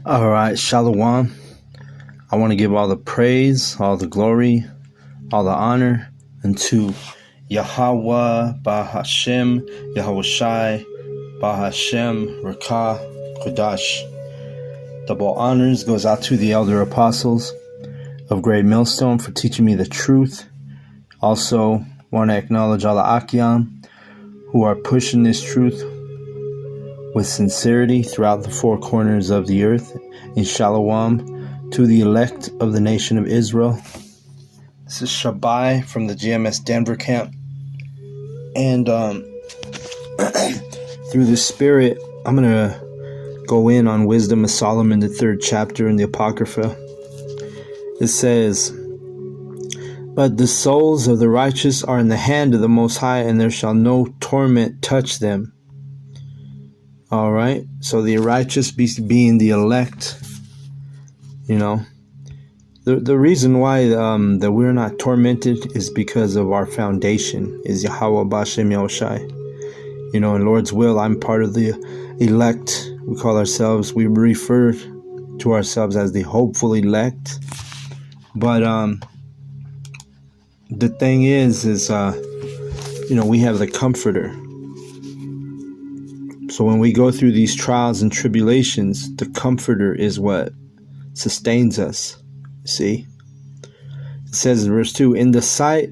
All right, Shalom. I want to give all the praise, all the glory, all the honor unto Yahweh, Bahashem, Yahweh Shai, Bahashem, Rakah, Kodash. Double honors goes out to the elder apostles of Great Millstone for teaching me the truth. Also, want to acknowledge all the Akyam who are pushing this truth with sincerity throughout the four corners of the earth. In Shalom to the elect of the nation of Israel. This is Shabai from the GMS Denver camp. And through the Spirit, I'm going to go in on Wisdom of Solomon, the 3rd chapter in the Apocrypha. It says, "But the souls of the righteous are in the hand of the Most High, and there shall no torment touch them." All right, so the righteous being the elect, the reason why that we're not tormented is because of our foundation is Yahweh Bashem Yahushai. In Lord's will, I'm part of the elect. We refer to ourselves as the hopeful elect. But the thing is we have the Comforter. So when we go through these trials and tribulations, the Comforter is what sustains us. See? It says in verse 2, "In the sight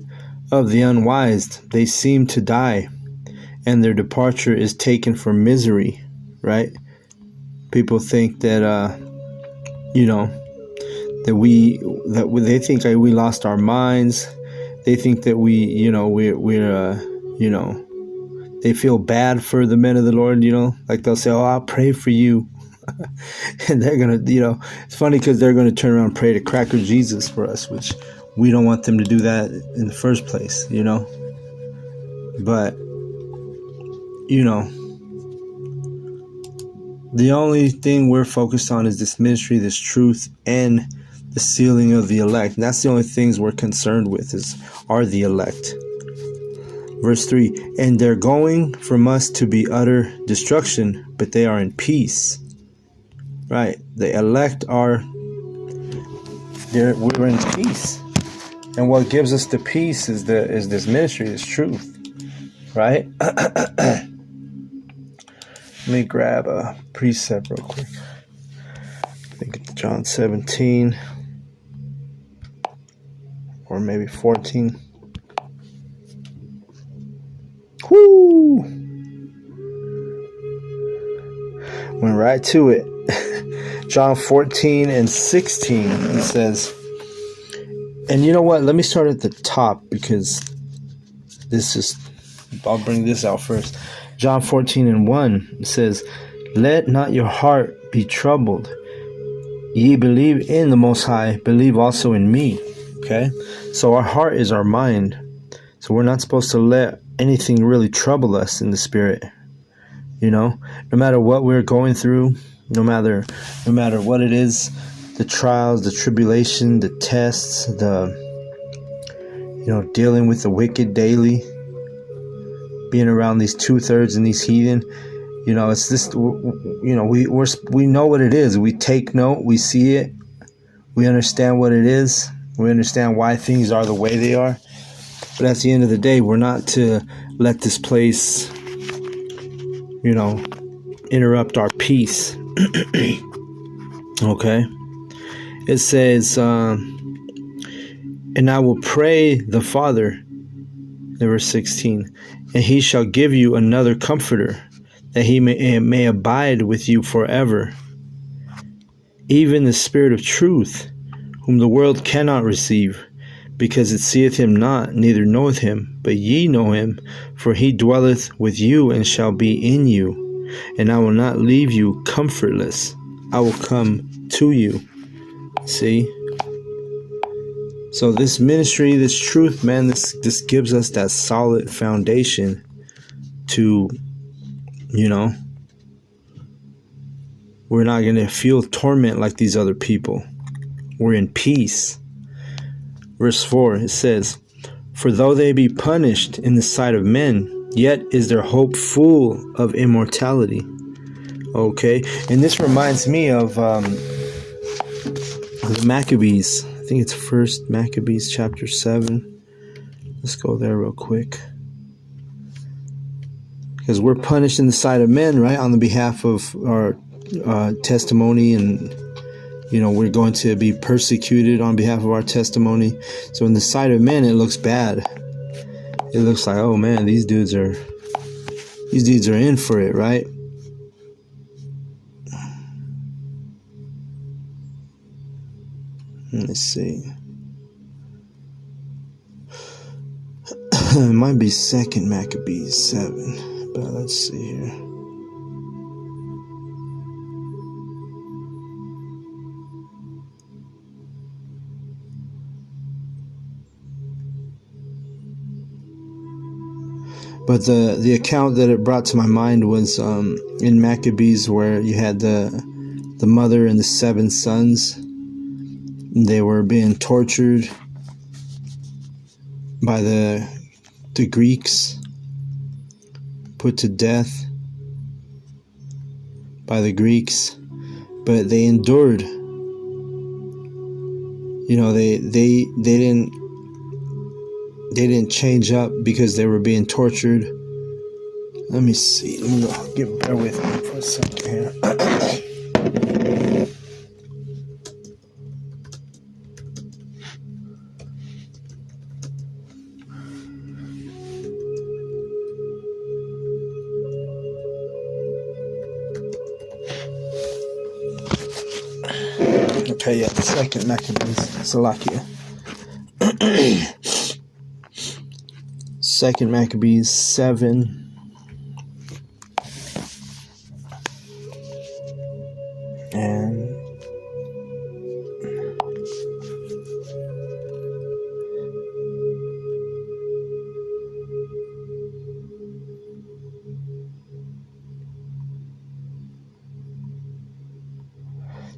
of the unwise, they seem to die, and their departure is taken for misery." Right? People think that, they think that we lost our minds. They think that they feel bad for the men of the Lord, like they'll say, "Oh, I'll pray for you." And they're going to, it's funny because they're going to turn around and pray to Cracker Jesus for us, which we don't want them to do that in the first place, But, the only thing we're focused on is this ministry, this truth, and the sealing of the elect. And that's the only things we're concerned with are the elect. Verse 3, "And they're going from us to be utter destruction, but they are in peace." Right, the elect we're in peace, and what gives us the peace is this ministry, this truth, right? Let me grab a precept real quick. I think it's John 17 or maybe 14. Whoo! Went right to it. John 14 and 16, it says, and you know what? Let me start at the top because I'll bring this out first. John 14 and 1, it says, "Let not your heart be troubled. Ye believe in the Most High, believe also in me." Okay? So our heart is our mind. So we're not supposed to let anything really trouble us in the spirit. No matter what we're going through, no matter what it is, the trials, the tribulation, the tests, dealing with the wicked daily, being around these 2/3 and these heathen, it's this, we know what it is. We take note, we see it, we understand what it is, we understand why things are the way they are. But at the end of the day, we're not to let this place, interrupt our peace. Okay? It says, "And I will pray the Father," in verse 16, "and he shall give you another comforter, that he may abide with you forever, even the Spirit of truth, whom the world cannot receive, because it seeth him not, neither knoweth him. But ye know him, for he dwelleth with you and shall be in you. And I will not leave you comfortless. I will come to you." See? So this ministry, this truth, man, this gives us that solid foundation to, we're not going to feel torment like these other people. We're in peace. Verse 4, it says, "For though they be punished in the sight of men, yet is their hope full of immortality." Okay, and this reminds me of the Maccabees. I think it's First Maccabees chapter 7. Let's go there real quick. Because we're punished in the sight of men, right, on the behalf of our testimony, and we're going to be persecuted on behalf of our testimony. So in the sight of men, it looks bad. It looks like, oh man, these dudes are in for it, right? Let's see. It might be 2nd Maccabees 7, but let's see here. But the account that it brought to my mind was in Maccabees, where you had the mother and the 7 sons. They were being tortured by the Greeks, put to death by the Greeks, but they endured. They didn't change up because they were being tortured. Let me see. Bear with me for a second here. Okay, yeah, 2nd Maccabees, Salakia. 2nd Maccabees 7. And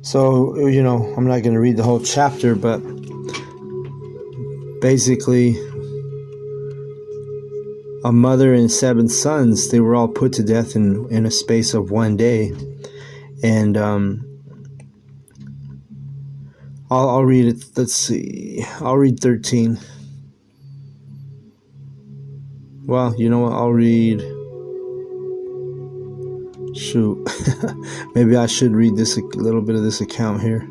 so, I'm not going to read the whole chapter, but basically, a mother and 7 sons, they were all put to death in a space of one day. And I'll read it. Let's see. I'll read 13. Well, you know what? I'll read. Shoot. Maybe I should read a little bit of this account here.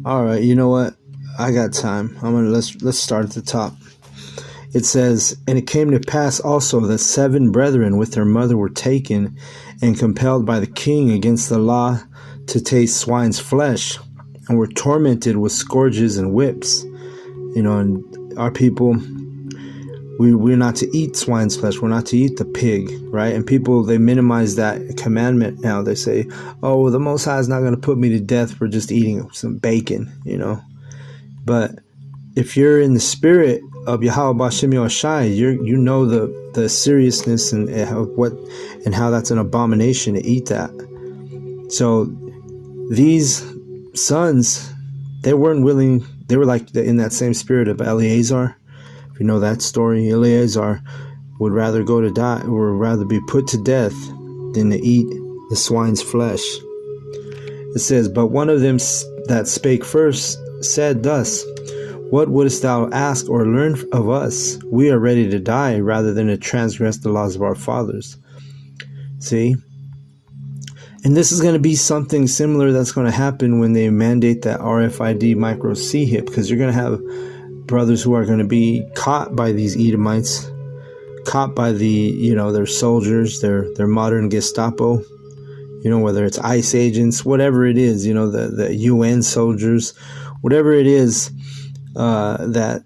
All right. You know what? I got time. Let's start at the top. It says, "And it came to pass also that 7 brethren with their mother were taken and compelled by the king against the law to taste swine's flesh, and were tormented with scourges and whips." And our people, we're not to eat swine's flesh. We're not to eat the pig, right? And people, they minimize that commandment now. They say, oh, the Most High is not going to put me to death for just eating some bacon, But if you're in the spirit of Yahweh B'Shem Yahushai, you know the seriousness and how that's an abomination to eat that. So these sons, they weren't willing. They were like in that same spirit of Eleazar. If you know that story, Eleazar would rather go to die, or rather be put to death, than to eat the swine's flesh. It says, "But one of them that spake first said thus, What wouldst thou ask or learn of us? We are ready to die rather than to transgress the laws of our fathers." See? And this is going to be something similar that's going to happen when they mandate that RFID micro CHIP, because you're going to have brothers who are going to be caught by these Edomites, caught by their soldiers, their modern Gestapo, whether it's ICE agents, whatever it is, the UN soldiers, whatever it is, that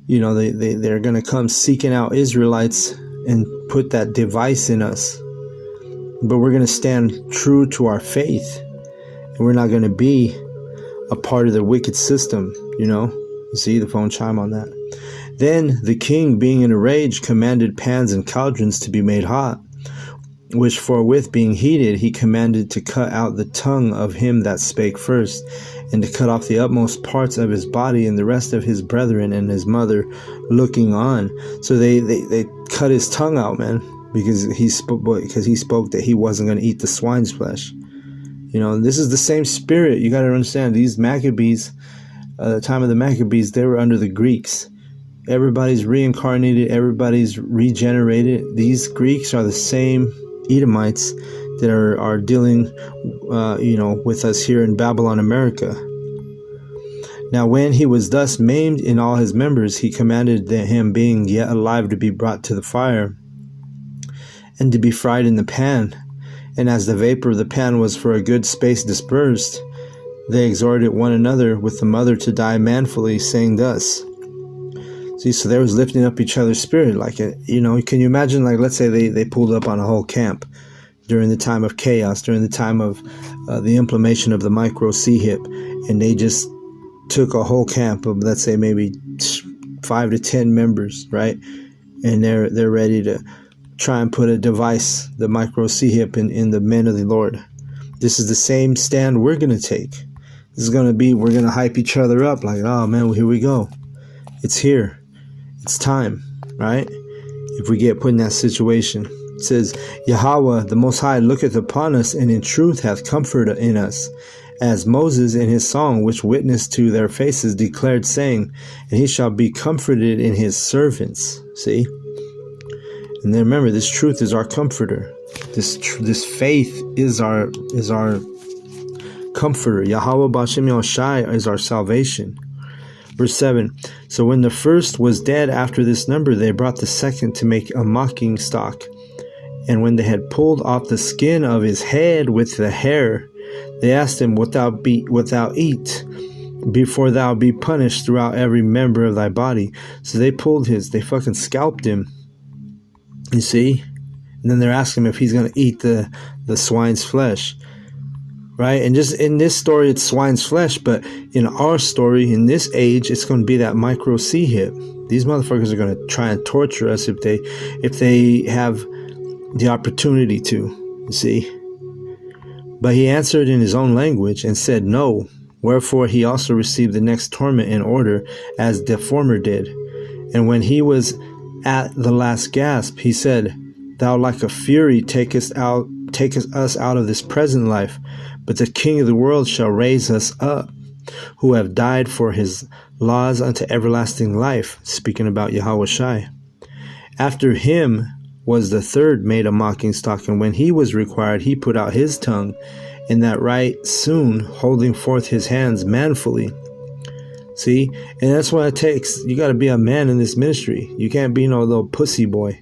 they're going to come seeking out Israelites and put that device in us. But we're going to stand true to our faith, and we're not going to be a part of the wicked system. You see the phone chime on that. Then the king, being in a rage, commanded pans and cauldrons to be made hot, which forthwith being heated, he commanded to cut out the tongue of him that spake first, and to cut off the utmost parts of his body, and the rest of his brethren and his mother looking on. So they cut his tongue out, man, because he spoke that he wasn't going to eat the swine's flesh. This is the same spirit. You got to understand, these Maccabees, the time of the Maccabees, they were under the Greeks. Everybody's reincarnated, everybody's regenerated. These Greeks are the same Edomites that are dealing with us here in Babylon, America. Now when he was thus maimed in all his members, he commanded that him, being yet alive, to be brought to the fire, and to be fried in the pan. And as the vapor of the pan was for a good space dispersed, they exhorted one another with the mother to die manfully, saying thus. See, so they was lifting up each other's spirit. Like, can you imagine, like, let's say they pulled up on a whole camp during the time of chaos, during the time of the implementation of the micro C-hip, and they just took a whole camp of, let's say, maybe 5 to 10 members, right? And they're ready to try and put a device, the micro C-hip, in the men of the Lord. This is the same stand we're going to take. This is going to be, we're going to hype each other up like, oh man, well, here we go. It's here. It's time, right? If we get put in that situation. It says, Yahweh, the Most High, looketh upon us, and in truth hath comfort in us. As Moses in his song, which witnessed to their faces, declared, saying, and he shall be comforted in his servants. See? And then remember, this truth is our comforter. This faith is our comforter. Yahweh B'Shem Yahushai is our salvation. Verse 7. So when the first was dead after this number, they brought the second to make a mocking stock. And when they had pulled off the skin of his head with the hair, they asked him, Wilt thou eat, before thou be punished throughout every member of thy body? So they fucking scalped him. You see? And then they're asking him if he's going to eat the swine's flesh. Right? And just in this story, it's swine's flesh. But in our story, in this age, it's going to be that micro C-hip. These motherfuckers are going to try and torture us if they have the opportunity to. You see? But he answered in his own language and said, No. Wherefore he also received the next torment in order, as the former did. And when he was at the last gasp, he said, Thou like a fury takest us out of this present life, but the King of the world shall raise us up, who have died for his laws unto everlasting life. Speaking about Yahweh Shai. After him was the third made a mocking stock, and when he was required, he put out his tongue, and that right soon, holding forth his hands manfully. See, and that's what it takes. You got to be a man in this ministry. You can't be no little pussy boy,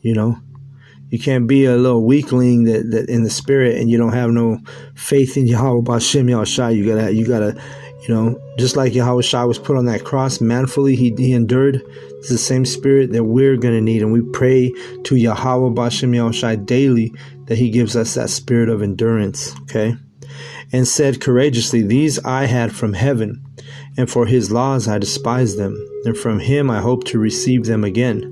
You can't be a little weakling that in the spirit, and you don't have no faith in Yahweh B'Shem Yahushai. You gotta, just like Yahweh Shai was put on that cross manfully, he endured. It's the same spirit that we're gonna need, and we pray to Yahweh B'Shem Yahushai daily that he gives us that spirit of endurance. Okay, and said courageously, These I had from heaven, and for his laws I despised them, and from him I hope to receive them again.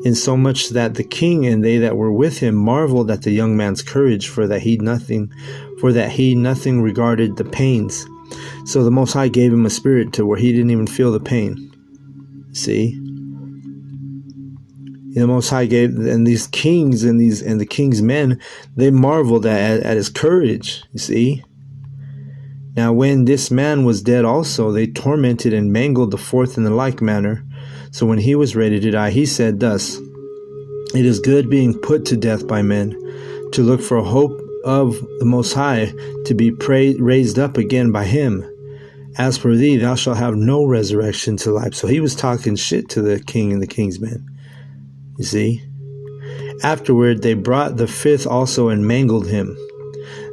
Insomuch that the king and they that were with him marveled at the young man's courage, for that he nothing regarded the pains. So the Most High gave him a spirit to where he didn't even feel the pain. See? The Most High gave, and these kings and the king's men, they marveled at his courage. You see? Now when this man was dead also, they tormented and mangled the fourth in the like manner. So when he was ready to die, he said thus, It is good being put to death by men, to look for a hope of the Most High, to be raised up again by him. As for thee, thou shalt have no resurrection to life. So he was talking shit to the king and the king's men. You see? Afterward they brought the fifth also and mangled him.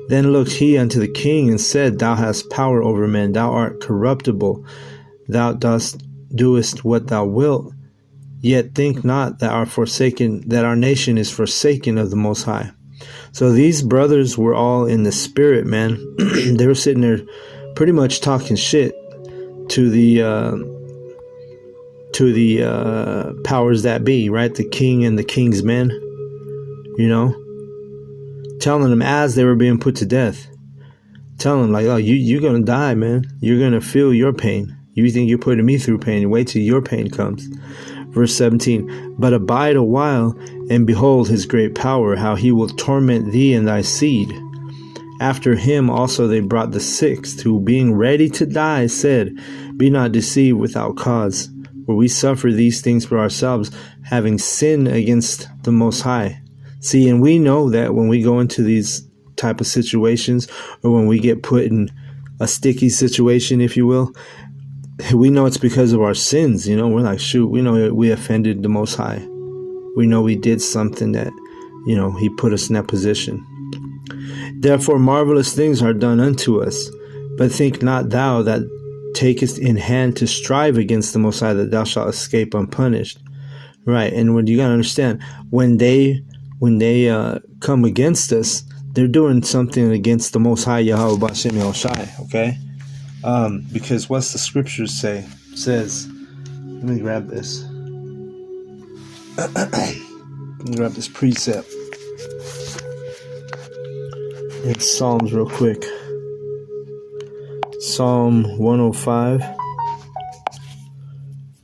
Then looked he unto the king and said, Thou hast power over men, thou art corruptible, thou doest what thou wilt, yet think not that our nation is forsaken of the Most High. So these brothers were all in the spirit, man. They were sitting there pretty much talking shit to the powers that be, right? The king and the king's men, telling them as they were being put to death. Tell him, like, oh, you're going to die, man. You're going to feel your pain. You think you're putting me through pain. Wait till your pain comes. Verse 17, but abide a while, and behold his great power, how he will torment thee and thy seed. After him also they brought the sixth, who being ready to die said, be not deceived without cause, for we suffer these things for ourselves, having sinned against the Most High. See, and we know that when we go into these type of situations, or when we get put in a sticky situation, if you will, we know it's because of our sins. You know, we're like, shoot, we know we offended the Most High. We know we did something that, you know, he put us in that position. Therefore marvelous things are done unto us, but think not thou that takest in hand to strive against the Most High, that thou shalt escape unpunished. Right, and when you gotta understand, when they come against us, they're doing something against the Most High Yahweh B'Shem Yahushai, okay? Because what's the scriptures say? It says, let me grab this. Let me grab this precept. It's Psalms real quick. Psalm 105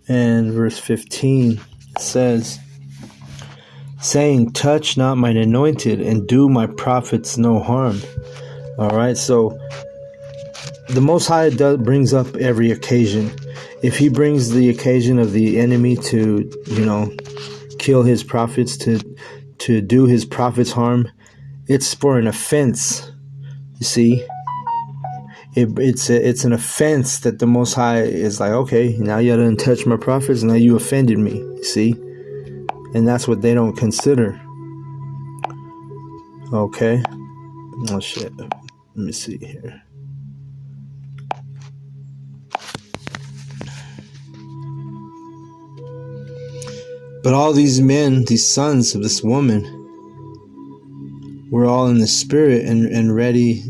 and verse 15 says, saying, touch not mine anointed, and do my prophets no harm. All right, so the Most High brings up every occasion. If he brings the occasion of the enemy to, you know, kill his prophets, to do his prophets harm, it's for an offense. You see, it's an offense that the Most High is like, okay, now you didn't touch my prophets, now you offended me. You see, and that's what they don't consider. Okay, oh shit. Let me see here. But all these men, these sons of this woman, were all in the spirit and ready,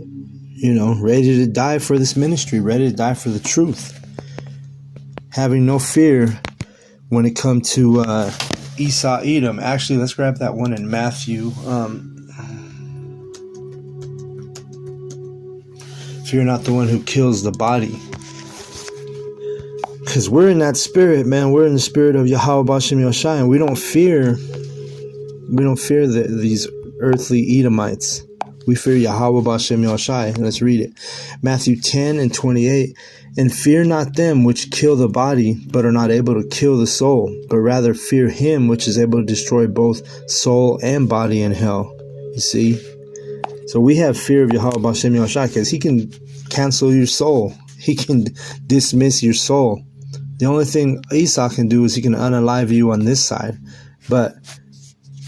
you know, ready to die for this ministry, ready to die for the truth, having no fear when it comes to Esau, Edom. Actually, let's grab that one in Matthew. Fear not the one who kills the body. Because we're in that spirit, man. We're in the spirit of Yahweh B'Shem Yahushai, and we don't fear these earthly Edomites. We fear Yahweh B'Shem Yahushai. Let's read it. Matthew 10 and 28. And fear not them which kill the body, but are not able to kill the soul, but rather fear him which is able to destroy both soul and body in hell. You see? So we have fear of Yahweh B'Shem Yahushai because he can cancel your soul. He can dismiss your soul. The only thing Esau can do is he can unalive you on this side. But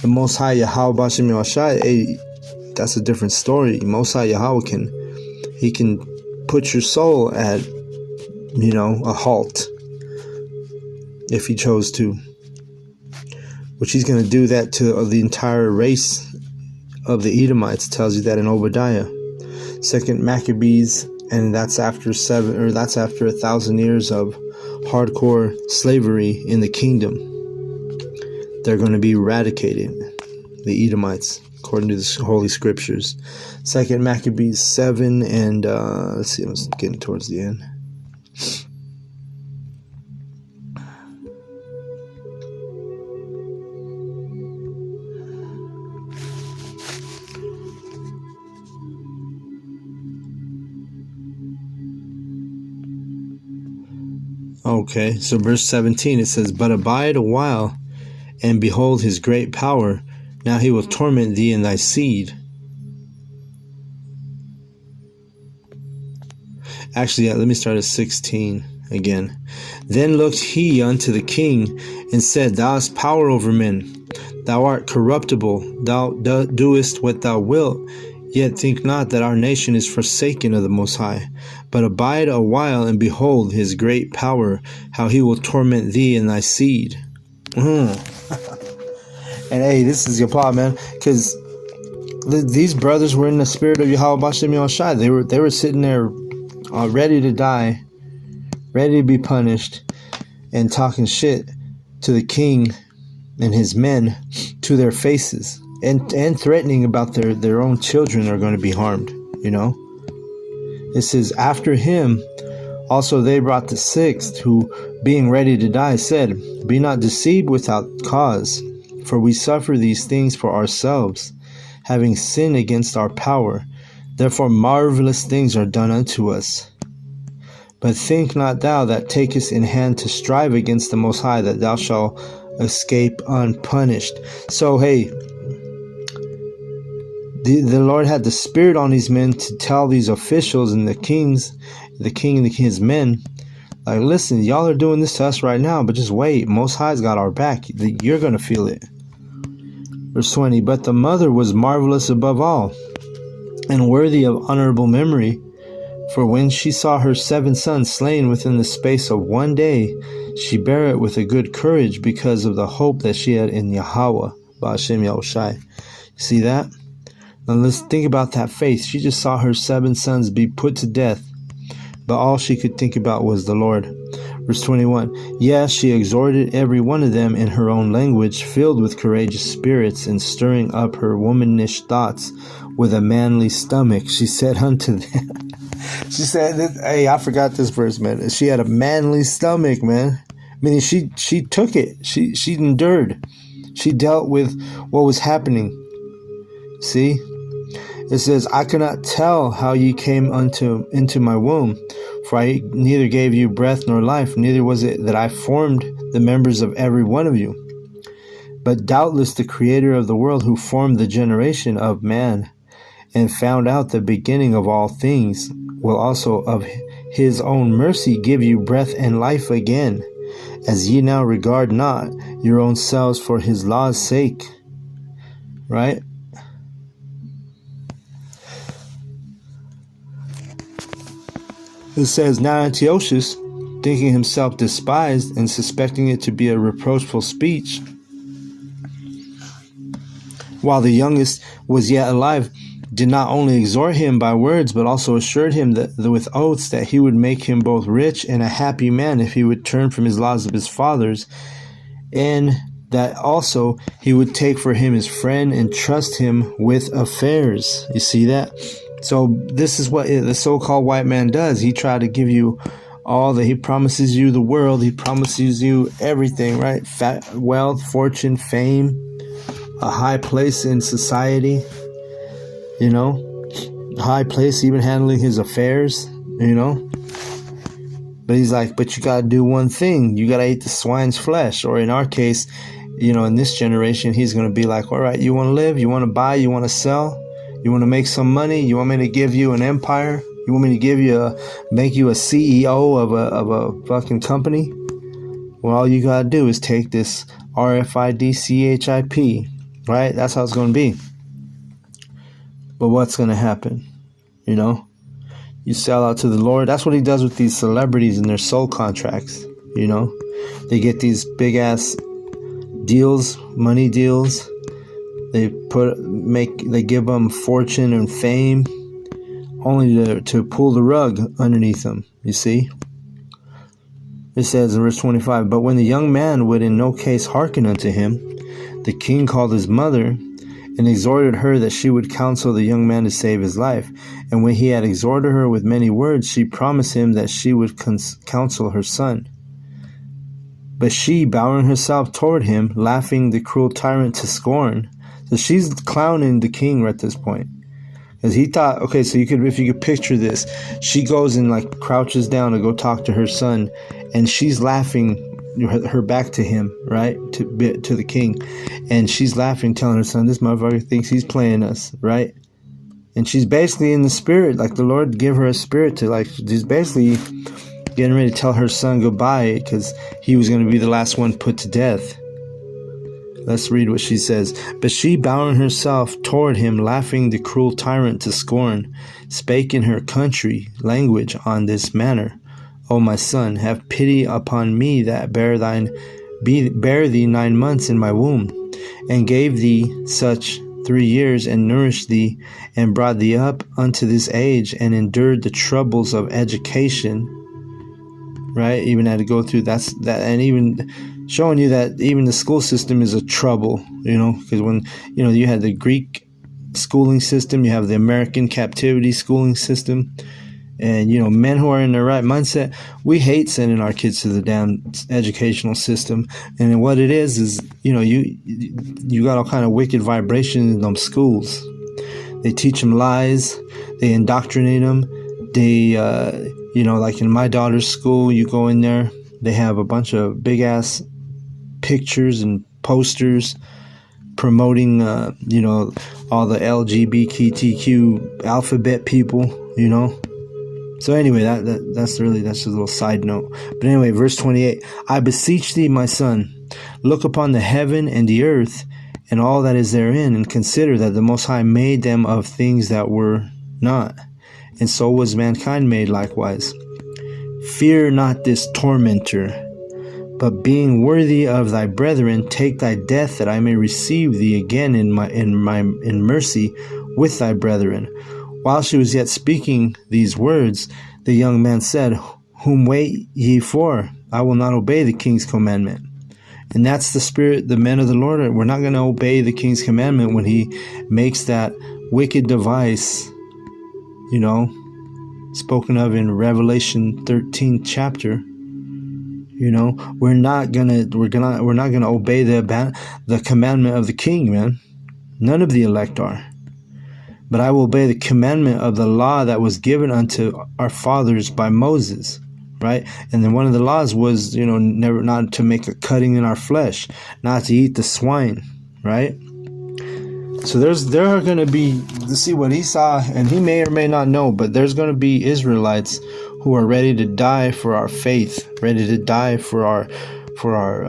the Most High Yahweh B'Shem Yahushai, that's a different story. Most High Yahweh can put your soul at, you know, a halt if he chose to. Which he's going to do that to the entire race of the Edomites. Tells you that in Obadiah. 2 Maccabees, and that's after 1,000 years of hardcore slavery in the kingdom. They're going to be eradicated, the Edomites, according to the Holy Scriptures. 2 Maccabees 7 and let's see, I'm getting towards the end. Okay, so verse 17, it says, but abide a while, and behold his great power. Now he will torment thee and thy seed. Actually, let me start at 16 again. Then looked he unto the king, and said, thou hast power over men. Thou art corruptible. Thou doest what thou wilt. Yet think not that our nation is forsaken of the Most High. But abide a while, and behold his great power, how he will torment thee and thy seed. And hey, this is your problem, man, because these brothers were in the spirit of Yahweh B'Shem Yahushai. They were sitting there ready to die, ready to be punished, and talking shit to the king and his men to their faces. And threatening about their own children are going to be harmed, you know. It says, after him also they brought the sixth, who, being ready to die, said, Be not deceived without cause, for we suffer these things for ourselves, having sinned against our power. Therefore marvelous things are done unto us. But think not thou that takest in hand to strive against the Most High, that thou shalt escape unpunished. So, hey, the Lord had the Spirit on these men to tell these officials and the king and his men, like, listen, y'all are doing this to us right now, but just wait. Most High's got our back. You're going to feel it. Verse 20, but the mother was marvelous above all, and worthy of honorable memory. For when she saw her 7 sons slain within the space of 1 day, she bare it with a good courage, because of the hope that she had in Yahweh, Ba'ashem Yahushai. See that? Now let's think about that faith. She just saw her 7 sons be put to death, but all she could think about was the Lord. Verse 21, yes, she exhorted every one of them in her own language, filled with courageous spirits, and stirring up her womanish thoughts with a manly stomach. She said unto them, she said, hey, I forgot this verse, man. She had a manly stomach, man. Meaning she took it. She endured. She dealt with what was happening. See? It says, I cannot tell how ye came into my womb, for I neither gave you breath nor life, neither was it that I formed the members of every one of you. But doubtless the Creator of the world, who formed the generation of man, and found out the beginning of all things, will also of his own mercy give you breath and life again, as ye now regard not your own selves for his law's sake. Right? It says, now Antiochus, thinking himself despised and suspecting it to be a reproachful speech, while the youngest was yet alive, did not only exhort him by words, but also assured him that with oaths that he would make him both rich and a happy man if he would turn from his laws of his fathers, and that also he would take for him his friend and trust him with affairs. You see that? So this is what the so-called white man does. He tried to give you all that. He promises you the world. He promises you everything, right? Wealth, fortune, fame, a high place in society, you know, high place, even handling his affairs, you know. But he's like, but you got to do one thing. You got to eat the swine's flesh. Or in our case, you know, in this generation, he's going to be like, all right, you want to live? You want to buy? You want to sell? You want to make some money? You want me to give you an empire? You want me to make you a CEO of a fucking company? Well, all you gotta do is take this RFID CHIP, right? That's how it's gonna be. But what's gonna happen? You know, you sell out to the Lord. That's what he does with these celebrities and their soul contracts. You know, they get these big ass deals, money deals. They give them fortune and fame, only to pull the rug underneath them. You see? It says in verse 25, but when the young man would in no case hearken unto him, the king called his mother and exhorted her that she would counsel the young man to save his life. And when he had exhorted her with many words, she promised him that she would counsel her son. But she, bowing herself toward him, laughing the cruel tyrant to scorn. So she's clowning the king at this point. Because he thought, okay, so if you could picture this, she goes and like crouches down to go talk to her son, and she's laughing her back to him, right, to the king, and she's laughing, telling her son, this motherfucker thinks he's playing us, right? And she's basically in the spirit, like the Lord give her a spirit to, like, she's basically getting ready to tell her son goodbye because he was going to be the last one put to death. Let's read what she says. But she, bowing herself toward him, laughing the cruel tyrant to scorn, spake in her country language on this manner. O my son, have pity upon me that bare thee 9 months in my womb, and gave thee such 3 years, and nourished thee, and brought thee up unto this age, and endured the troubles of education. Right? Even had to go through that, and even showing you that even the school system is a trouble, you know, because when, you know, you had the Greek schooling system, you have the American captivity schooling system, And, men who are in their right mindset, we hate sending our kids to the damn educational system. And what it is, you got all kind of wicked vibrations in them schools. They teach them lies. They indoctrinate them. They, like in my daughter's school, you go in there, they have a bunch of big ass pictures and posters promoting, all the LGBTQ alphabet people, So anyway, that's just a little side note. But anyway, verse 28, I beseech thee, my son, look upon the heaven and the earth and all that is therein, and consider that the Most High made them of things that were not, and so was mankind made likewise. Fear not this tormentor, but being worthy of thy brethren, take thy death, that I may receive thee again in mercy with thy brethren. While she was yet speaking these words, the young man said, Whom wait ye for? I will not obey the king's commandment. And that's the spirit, the men of the Lord. We're not going to obey the king's commandment when he makes that wicked device, spoken of in Revelation 13th chapter. We're not gonna obey the commandment of the king, man. None of the elect are. But I will obey the commandment of the law that was given unto our fathers by Moses, right? And then one of the laws was, never not to make a cutting in our flesh, not to eat the swine, right? So there are going to be, to see what he saw, and he may or may not know, but there's going to be Israelites who are ready to die for our faith, ready to die for our for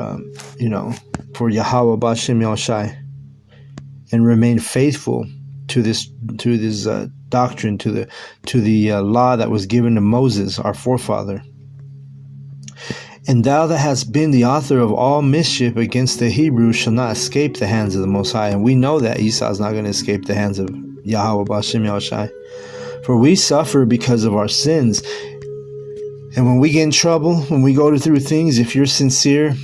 Yahweh B'Shem Yahushai, and remain faithful to this doctrine, to the law that was given to Moses, our forefather. And thou that hast been the author of all mischief against the Hebrews shall not escape the hands of the Most High. And we know that Esau is not going to escape the hands of Yahweh B'Shem Yahushai. For we suffer because of our sins. And when we get in trouble, when we go through things, if you're sincere,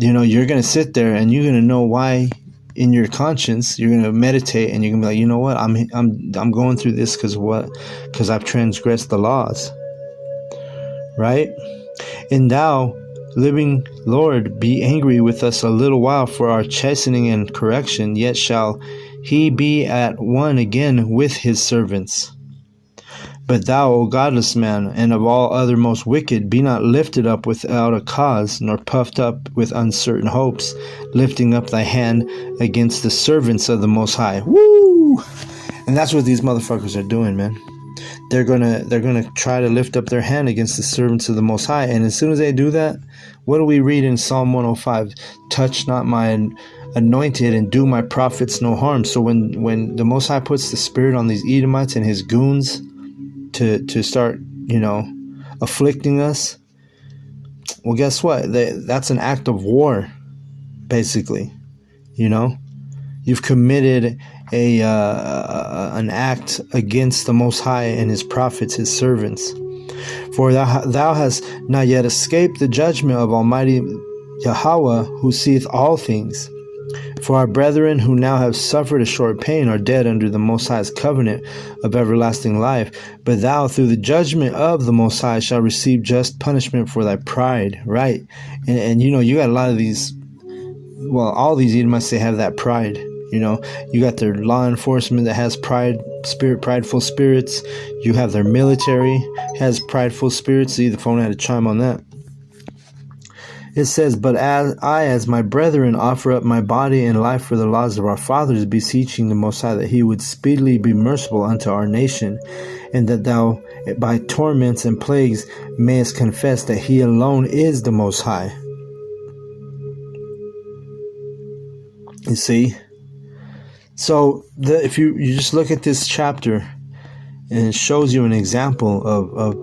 you're going to sit there and you're going to know why. In your conscience, you're going to meditate and you're going to be like, you know what, I'm going through this because I've transgressed the laws, right? And thou, living Lord, be angry with us a little while for our chastening and correction, yet shall he be at one again with his servants. But thou, O godless man, and of all other most wicked, be not lifted up without a cause, nor puffed up with uncertain hopes, lifting up thy hand against the servants of the Most High. Woo! And that's what these motherfuckers are doing, man. They're gonna try to lift up their hand against the servants of the Most High. And as soon as they do that, what do we read in Psalm 105? Touch not my anointed and do my prophets no harm. So when the Most High puts the spirit on these Edomites and his goons to start, afflicting us, well, guess what? That's an act of war, basically. You've committed an act against the Most High and his prophets, his servants. For thou hast not yet escaped the judgment of Almighty Yahweh, who seeth all things. For our brethren who now have suffered a short pain are dead under the Most High's covenant of everlasting life. But thou, through the judgment of the Most High, shall receive just punishment for thy pride. Right? And you got a lot of these, all these Edomites, they have that pride. You got their law enforcement that has prideful spirits. You have their military has prideful spirits. See, the phone had to chime on that. It says, but as my brethren, offer up my body and life for the laws of our fathers, beseeching the Most High that he would speedily be merciful unto our nation, and that thou by torments and plagues mayest confess that he alone is the Most High. You see? So if you just look at this chapter, and it shows you an example of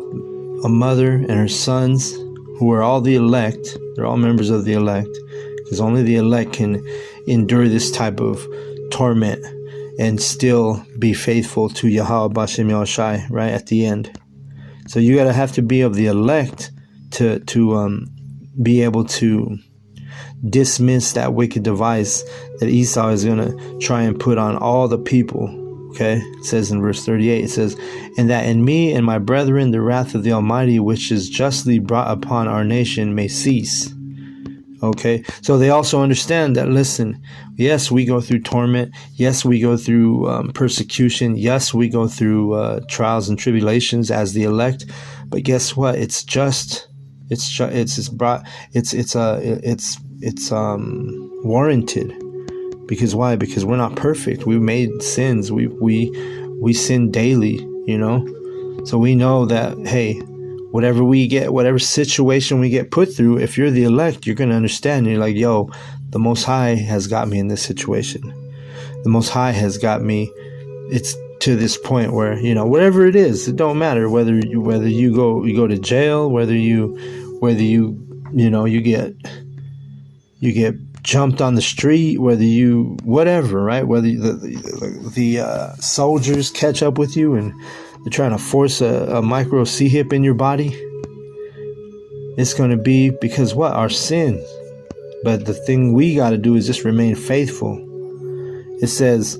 a mother and her sons, who are all the elect. They're all members of the elect, because only the elect can endure this type of torment and still be faithful to Yahweh B'Shem Yahushai right at the end. So you gotta have to be of the elect to be able to dismiss that wicked device that Esau is gonna try and put on all the people Okay, it says in verse 38, it says, and that in me and my brethren the wrath of the Almighty, which is justly brought upon our nation, may cease. Okay, so they also understand that, listen, yes, we go through torment. Yes, we go through persecution. Yes, we go through trials and tribulations as the elect. But guess what? It's warranted. Because why? Because we're not perfect. We've made sins. We sin daily, you know. So we know that, hey, whatever situation we get put through, if you're the elect, you're going to understand. You're like, yo, the Most High has got me in this situation. The Most High has got me. It's to this point where, you know, whatever it is, it don't matter whether you go to jail, whether you get jumped on the street, whatever, right? Whether the soldiers catch up with you and they're trying to force a micro C-hip in your body. It's going to be because what? Our sins. But the thing we got to do is just remain faithful. It says,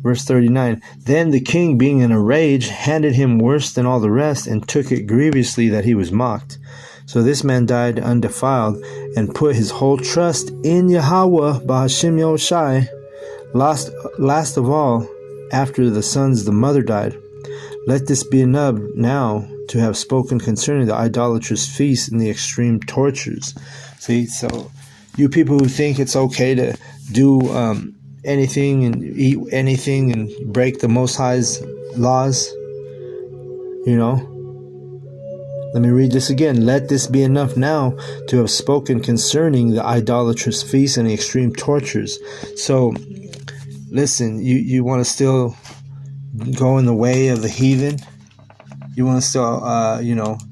verse 39, then the king, being in a rage, handed him worse than all the rest, and took it grievously that he was mocked. So this man died undefiled, and put his whole trust in Yahweh, Bahashim Yahushai. Last of all, after the sons, the mother died. Let this be enough now to have spoken concerning the idolatrous feast and the extreme tortures. See, so you people who think it's okay to do anything and eat anything and break the Most High's laws, you know. Let me read this again. Let this be enough now to have spoken concerning the idolatrous feast and the extreme tortures. So, listen, you want to still go in the way of the heathen? You want to still,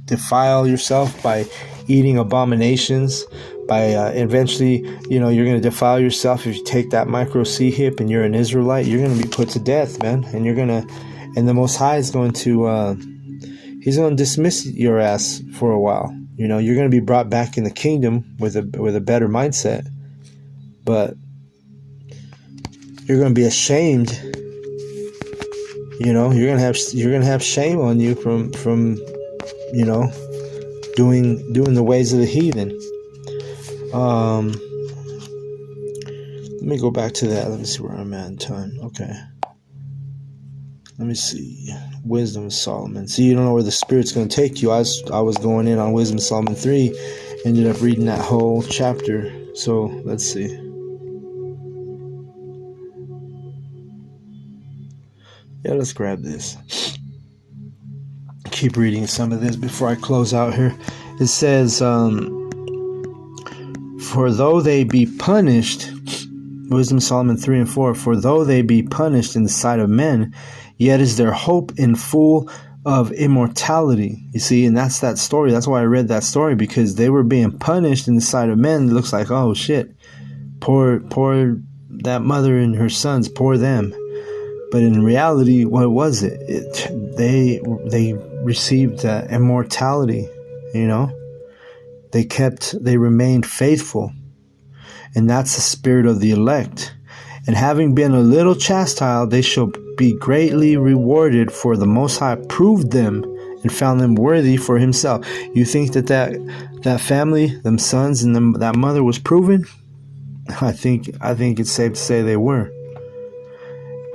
defile yourself by eating abominations? By eventually, you're going to defile yourself if you take that micro C-hip and you're an Israelite. You're going to be put to death, man. And and the Most High is going to, He's going to dismiss your ass for a while. You're going to be brought back in the kingdom with a better mindset. But you're going to be ashamed. You're going to have shame on you from doing the ways of the heathen. Let me go back to that. Let me see where I'm at in time. Okay. Let me see. Wisdom of Solomon. See, you don't know where the Spirit's going to take you. I was going in on Wisdom of Solomon 3. Ended up reading that whole chapter. So, let's see. Yeah, let's grab this. Keep reading some of this before I close out here. It says, for though they be punished, Wisdom of Solomon 3 and 4, for though they be punished in the sight of men, yet is their hope in full of immortality. You see, and that's that story. That's why I read that story, because they were being punished in the sight of men. It looks like, oh shit, poor that mother and her sons, poor them. But in reality, what was it? They received immortality. They remained faithful, and that's the spirit of the elect. And having been a little chastised, they shall be greatly rewarded, for the Most High proved them and found them worthy for himself. You think that family, them sons and that mother was proven? I think it's safe to say they were.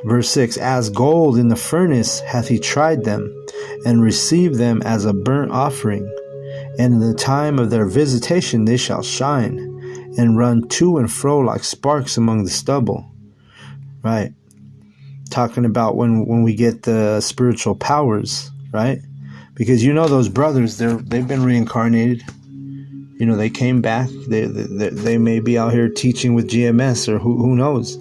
Verse 6, as gold in the furnace hath he tried them, and received them as a burnt offering. And in the time of their visitation they shall shine, and run to and fro like sparks among the stubble. Right? Talking about when we get the spiritual powers, right? Because those brothers, they've been reincarnated. They came back. They may be out here teaching with GMS, or who knows.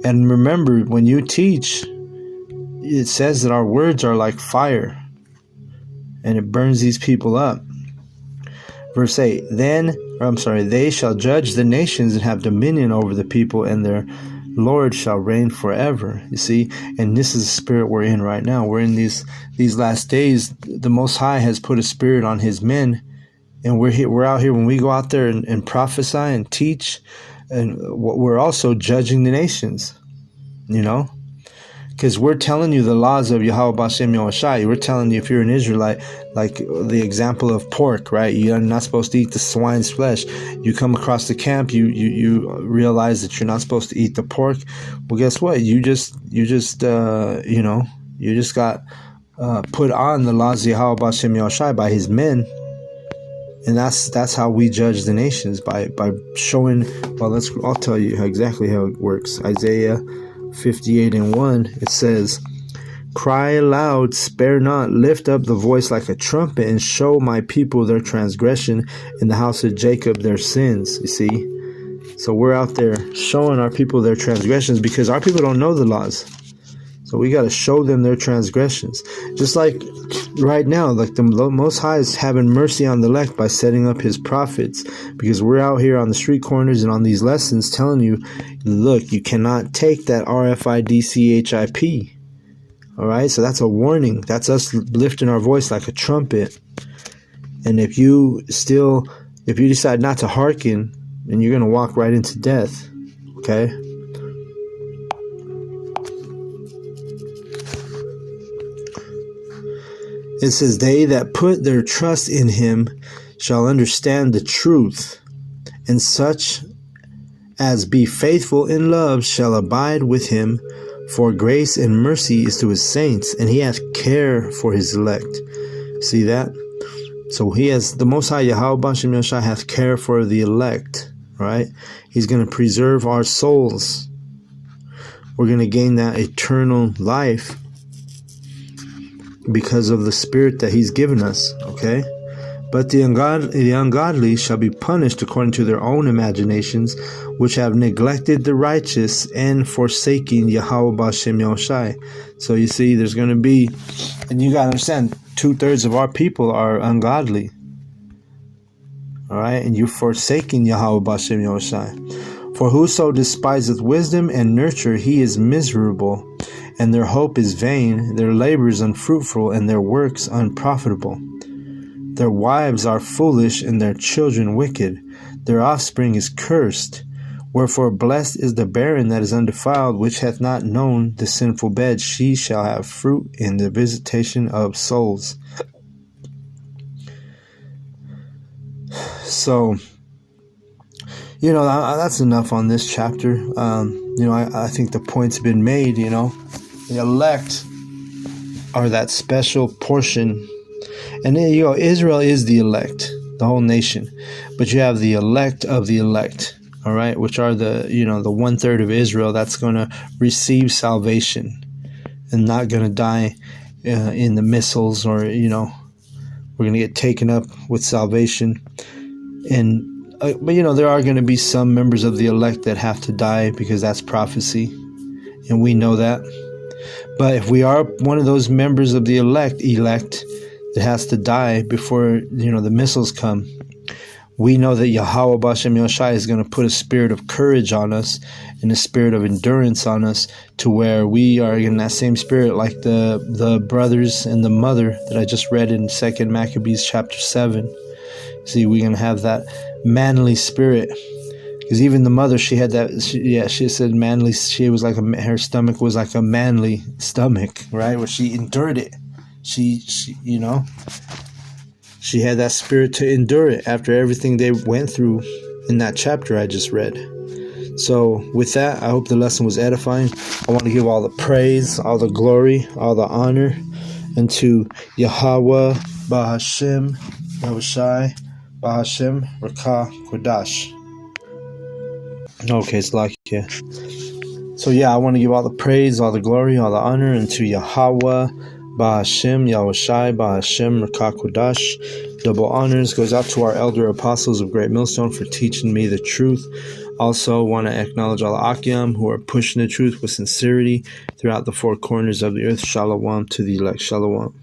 And remember, when you teach, it says that our words are like fire, and it burns these people up. Verse 8, they shall judge the nations and have dominion over the people, and their Lord shall reign forever. You see, and this is the spirit we're in right now. We're in these last days. The Most High has put a spirit on his men, and we're out here. When we go out there and prophesy and teach, And we're also judging the nations, you know, because we're telling you the laws of Yahweh B'Shem Yahushai. We're telling you, if you're an Israelite, like the example of pork, right? You're not supposed to eat the swine's flesh. You come across the camp, you realize that you're not supposed to eat the pork. Well, guess what? You just got put on the laws of Yahweh B'Shem Yahushai by his men. And that's how we judge the nations, by showing. Well, I'll tell you exactly how it works. Isaiah 58:1, it says, "Cry aloud, spare not, lift up the voice like a trumpet, and show my people their transgression, in the house of Jacob their sins." You see, so we're out there showing our people their transgressions because our people don't know the laws. So we got to show them their transgressions. Just like right now, like the Most High is having mercy on the elect by setting up his prophets, because we're out here on the street corners and on these lessons telling you, look, you cannot take that RFID CHIP. All right, so that's a warning. That's us lifting our voice like a trumpet. And if you decide not to hearken, then you're going to walk right into death. Okay? It says, "They that put their trust in him shall understand the truth, and such as be faithful in love shall abide with him. For grace and mercy is to his saints, and he hath care for his elect." See that? So he has, the Most High Yahweh B'Shem Yahushai hath care for the elect. Right? He's going to preserve our souls. We're going to gain that eternal life because of the spirit that he's given us. Okay? But the ungodly shall be punished according to their own imaginations, which have neglected the righteous and forsaking Yahweh B'Shem Yahushai. So you see, there's going to be, and you got to understand, 2/3 of our people are ungodly. All right? And you're forsaking Yahweh B'Shem Yahushai. "For whoso despiseth wisdom and nurture, he is miserable, and their hope is vain, their labors unfruitful, and their works unprofitable. Their wives are foolish, and their children wicked. Their offspring is cursed. Wherefore blessed is the barren that is undefiled, which hath not known the sinful bed. She shall have fruit in the visitation of souls." So, that's enough on this chapter. I think the point's been made. The elect are that special portion. And Israel is the elect, the whole nation. But you have the elect of the elect, all right, which are the 1/3 of Israel that's going to receive salvation and not going to die in the missiles, or, we're going to get taken up with salvation. And but there are going to be some members of the elect that have to die, because that's prophecy, and we know that. But if we are one of those members of the elect that has to die before the missiles come, we know that Yahweh B'Shem Yahushai is going to put a spirit of courage on us and a spirit of endurance on us, to where we are in that same spirit, like the brothers and the mother that I just read in 2 Maccabees chapter 7. See, we're going to have that manly spirit, because even the mother, she had that. She said manly. She was like her stomach was like a manly stomach, right? Where she endured it. She had that spirit to endure it after everything they went through in that chapter I just read. So with that, I hope the lesson was edifying. I want to give all the praise, all the glory, all the honor unto Yahweh B'Hashem Yahushai B'Hashem Rakah Kodash. Okay, it's like, yeah. So I want to give all the praise, all the glory, all the honor unto Yahweh B'Hashem Yahushai B'Hashem Rakah Kodash. Double honors goes out to our elder apostles of Great Millstone for teaching me the truth. Also want to acknowledge all the Akyam who are pushing the truth with sincerity throughout the four corners of the earth. Shalom to the elect. Shalom.